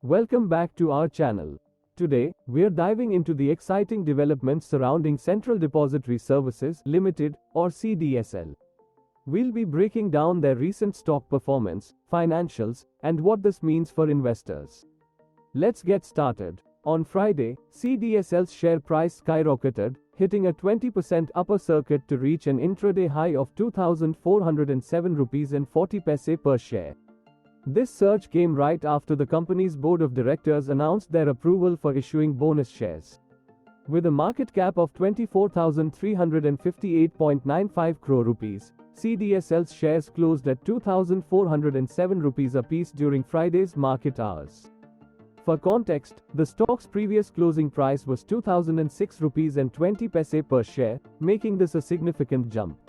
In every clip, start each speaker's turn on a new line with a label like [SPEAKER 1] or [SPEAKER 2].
[SPEAKER 1] Welcome back to our channel. Today, we're diving into the exciting developments surrounding Central Depository Services Limited, or CDSL. We'll be breaking down their recent stock performance, financials, and what this means for investors. Let's get started. On Friday, CDSL's share price skyrocketed, hitting a 20% upper circuit to reach an intraday high of 2,407 rupees and 40 paise per share. This surge came right after the company's board of directors announced their approval for issuing bonus shares. With a market cap of 24,358.95 crore rupees, CDSL's shares closed at 2,407 rupees apiece during Friday's market hours. For context, the stock's previous closing price was 2,006 rupees and 20 paise per share, making this a significant jump.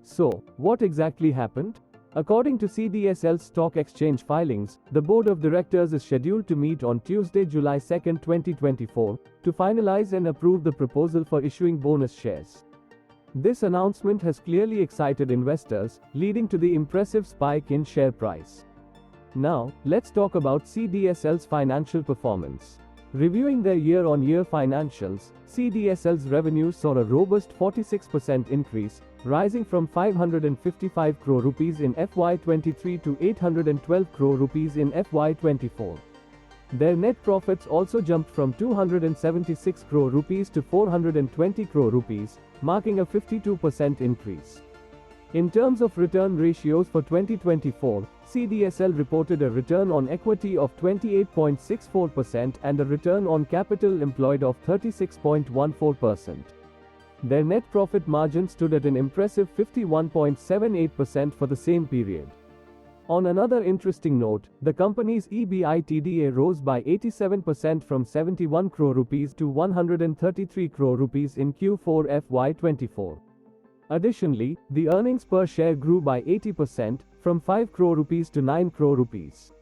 [SPEAKER 1] So, what exactly happened? According to CDSL's stock exchange filings, the board of directors is scheduled to meet on Tuesday, July 2, 2024, to finalize and approve the proposal for issuing bonus shares. This announcement has clearly excited investors, leading to the impressive spike in share price. Now, let's talk about CDSL's financial performance. Reviewing their year-on-year financials, CDSL's revenues saw a robust 46% increase, rising from 555 crore rupees in FY23 to 812 crore rupees in FY24. Their net profits also jumped from 276 crore rupees to 420 crore rupees, marking a 52% increase. In terms of return ratios for 2024, CDSL reported a return on equity of 28.64% and a return on capital employed of 36.14%. Their net profit margin stood at an impressive 51.78% for the same period. On another interesting note, the company's EBITDA rose by 87% from 71 crore rupees to 133 crore rupees in Q4 FY24. Additionally, the earnings per share grew by 80%, from 5 crore rupees to 9 crore rupees.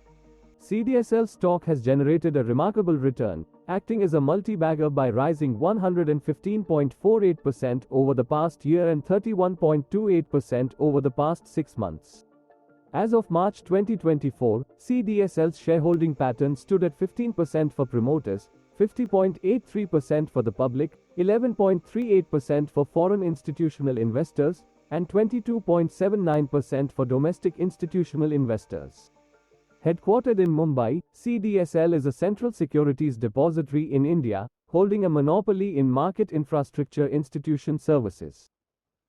[SPEAKER 1] CDSL stock has generated a remarkable return, acting as a multibagger by rising 115.48% over the past year and 31.28% over the past 6 months. As of March 2024, CDSL's shareholding pattern stood at 15% for promoters, 50.83% for the public, 11.38% for foreign institutional investors, and 22.79% for domestic institutional investors. Headquartered in Mumbai, CDSL is a central securities depository in India, holding a monopoly in market infrastructure institution services.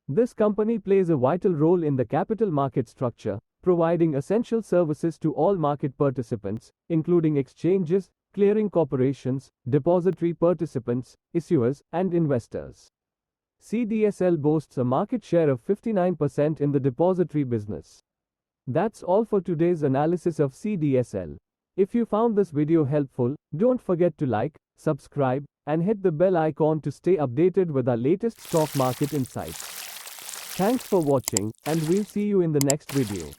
[SPEAKER 1] This company plays a vital role in the capital market structure, providing essential services to all market participants, including exchanges, clearing corporations, depository participants, issuers, and investors. CDSL boasts a market share of 59% in the depository business. That's all for today's analysis of CDSL. If you found this video helpful, don't forget to like, subscribe, and hit the bell icon to stay updated with our latest stock market insights. Thanks for watching, and we'll see you in the next video.